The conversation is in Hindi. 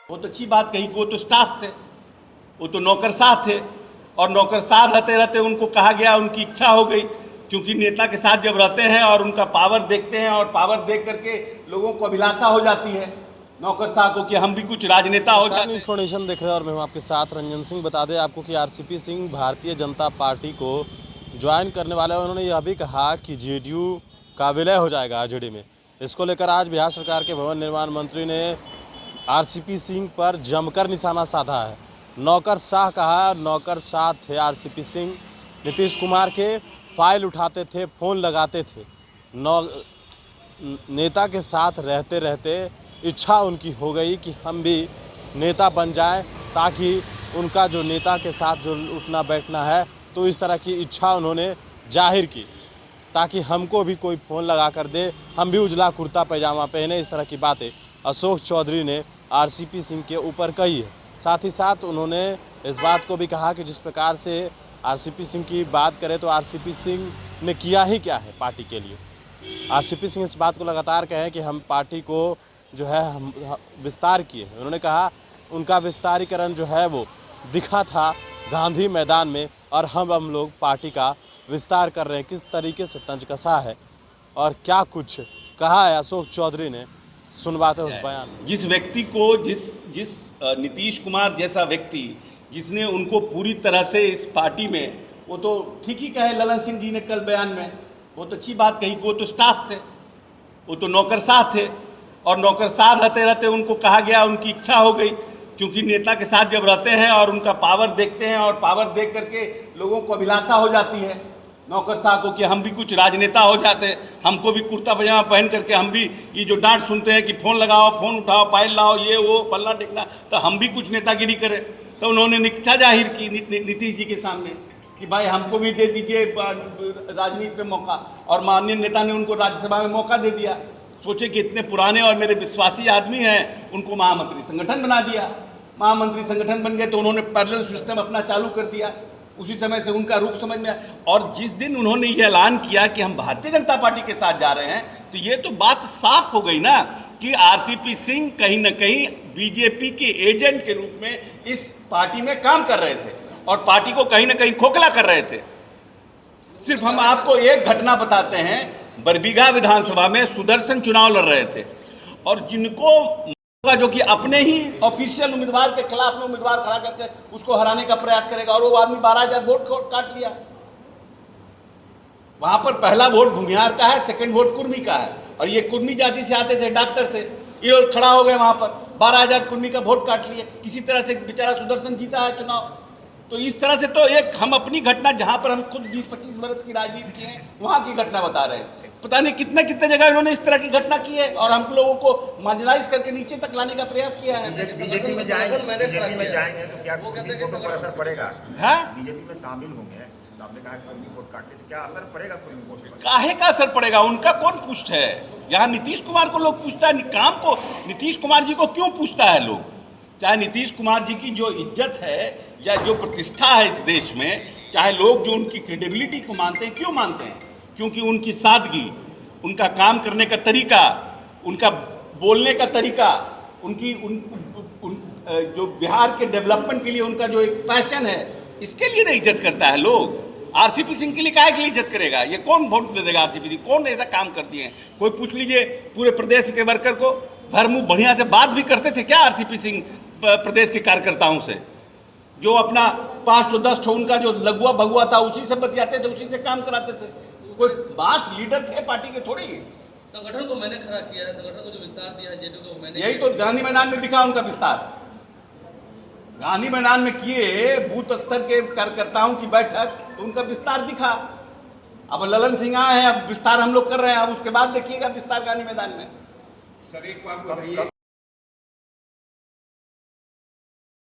वो तो अच्छी बात कही कि वो तो स्टाफ थे, वो तो नौकरशाह थे, और नौकरशाह रहते रहते उनको कहा गया, उनकी इच्छा हो गई, क्योंकि नेता के साथ जब रहते हैं और उनका पावर देखते हैं और पावर देख करके लोगों को अभिलाषा हो जाती है नौकरशाह को कि हम भी कुछ राजनेता हो जाते हैं। इन्फॉर्मेशन देख रहे हैं और मैं हूं आपके साथ रंजन सिंह। बता दें आपको कि आरसीपी सिंह भारतीय जनता पार्टी को ज्वाइन करने वाले हैं। उन्होंने यह भी कहा कि जेडीयू का विलय हो जाएगा आरजेडी में। इसको लेकर आज बिहार सरकार के भवन निर्माण मंत्री ने आरसीपी सिंह पर जमकर निशाना साधा है। नौकरशाह कहा, नौकरशाह थे आरसीपी सिंह, नीतीश कुमार के फाइल उठाते थे, फ़ोन लगाते थे। नेता के साथ रहते रहते इच्छा उनकी हो गई कि हम भी नेता बन जाएं, ताकि उनका जो नेता के साथ जो उठना बैठना है, तो इस तरह की इच्छा उन्होंने जाहिर की ताकि हमको भी कोई फ़ोन लगा कर दे, हम भी उजला कुर्ता पैजामा पहने। इस तरह की बातें अशोक चौधरी ने आरसीपी सिंह के ऊपर कही है। साथ ही साथ उन्होंने इस बात को भी कहा कि जिस प्रकार से आरसीपी सिंह की बात करें तो आरसीपी सिंह ने किया ही क्या है पार्टी के लिए। आरसीपी सिंह इस बात को लगातार कहें कि हम पार्टी को जो है हम विस्तार किए। उन्होंने कहा उनका विस्तारीकरण जो है वो दिखा था गांधी मैदान में, और हम लोग पार्टी का विस्तार कर रहे हैं। किस तरीके से तंज कसा है और क्या कुछ कहा है अशोक चौधरी ने, सुनवाते हैं उस बयान। जिस व्यक्ति को जिस नीतीश कुमार जैसा व्यक्ति जिसने उनको पूरी तरह से इस पार्टी में, वो तो ठीक ही कहे ललन सिंह जी ने कल बयान में, वो तो अच्छी बात कही कि वो तो स्टाफ थे, वो तो नौकरशाह थे, और नौकरशाह रहते रहते उनको कहा गया, उनकी इच्छा हो गई, क्योंकि नेता के साथ जब रहते हैं और उनका पावर देखते हैं और पावर देख करके लोगों को अभिलाषा हो जाती है नौकरशाह को कि हम भी कुछ राजनेता हो जाते, हमको भी कुर्ता पजामा पहन करके हम भी ये जो डांट सुनते हैं कि फ़ोन लगाओ, फ़ोन उठाओ, फाइल लाओ, ये वो पल्ला टिकना, तो हम भी कुछ नेतागिरी करें। तो उन्होंने इच्छा जाहिर की नीतीश जी के सामने कि भाई हमको भी दे दीजिए राजनीति में मौका, और माननीय नेता ने उनको राज्यसभा में मौका दे दिया। सोचे कि इतने पुराने और मेरे विश्वासी आदमी हैं, उनको महामंत्री संगठन बना दिया। महामंत्री संगठन बन गए तो उन्होंने पैरेलल सिस्टम अपना चालू कर दिया। उसी समय से उनका रुख समझ में आया, और जिस दिन उन्होंने ये ऐलान किया कि हम भारतीय जनता पार्टी के साथ जा रहे हैं, तो ये तो बात साफ हो गई ना कि आरसीपी सिंह कहीं ना कहीं बीजेपी के एजेंट के रूप में इस पार्टी में काम कर रहे थे और पार्टी को कहीं ना कहीं खोखला कर रहे थे। सिर्फ हम आपको एक घटना बताते हैं, बरबीघा विधानसभा में सुदर्शन चुनाव लड़ रहे थे, और जिनको जो कि अपने ही ऑफिशियल उम्मीदवार के खिलाफ में उम्मीदवार खड़ा करके उसको हराने का प्रयास करेगा, और वो आदमी 12,000 वोट काट लिया। वहां पर पहला वोट भूमिहार का है, सेकंड वोट कुर्मी का है, और ये कुर्मी जाति से आते थे, डॉक्टर थे, ये खड़ा हो गए वहां पर 12,000 कुर्मी का वोट काट लिए। किसी तरह से बेचारा सुदर्शन जीता है चुनाव। तो इस तरह से तो एक हम अपनी घटना, जहां पर हम खुद 20-25 वर्ष की राजनीति किए हैं, वहां की घटना बता रहे हैं। पता नहीं कितने कितने जगह इन्होंने इस तरह की घटना की है, और हम लोगों को मार्जिनाइज करके नीचे तक लाने का प्रयास किया है। बीजेपी में जाएंगे तो क्या पर असर पड़ेगा? बीजेपी में शामिल होंगे तो आपने कहा कुर्मी वोट काटने, तो क्या असर पड़ेगा कुर्मी वोट पर? काहे का असर पड़ेगा? उनका कौन पूछता है? यहाँ नीतीश कुमार को लोग पूछता है, काम को नीतीश कुमार जी को क्यों पूछता है लोग? चाहे नीतीश कुमार जी की जो इज्जत है या जो प्रतिष्ठा है इस देश में, चाहे लोग जो उनकी क्रेडिबिलिटी को मानते हैं, क्यों मानते हैं? क्योंकि उनकी सादगी, उनका काम करने का तरीका, उनका बोलने का तरीका, उनकी जो बिहार के डेवलपमेंट के लिए उनका जो एक पैशन है, इसके लिए नहीं इज्जत करता है लोग। आरसीपी सिंह के लिए काहे के लिए इज्जत करेगा? ये कौन वोट दे देगा आरसीपी सिंह? कौन ऐसा काम करती है? कोई पूछ लीजिए पूरे प्रदेश के वर्कर को, भर मुँह बढ़िया से बात भी करते थे क्या आरसीपी सिंह प्रदेश के कार्यकर्ताओं से? जो अपना 5-10 उनका जो लगुआ भगुआ था, उसी से बतियाते थे, उसी से काम कराते थे। कोई मास लीडर थे पार्टी के थोड़ी। संगठन को मैंने खड़ा किया है, संगठन को जो विस्तार दिया है जेडीयू को मैंने, यही तो गांधी मैदान में दिखा उनका विस्तार। गांधी मैदान में किए बूथ स्तर के कार्यकर्ताओं की बैठक, तो उनका विस्तार दिखा। अब ललन सिंह आए हैं, अब विस्तार हम लोग कर रहे हैं, अब उसके बाद देखिएगा विस्तार गांधी मैदान में। सर एक बात बताइए।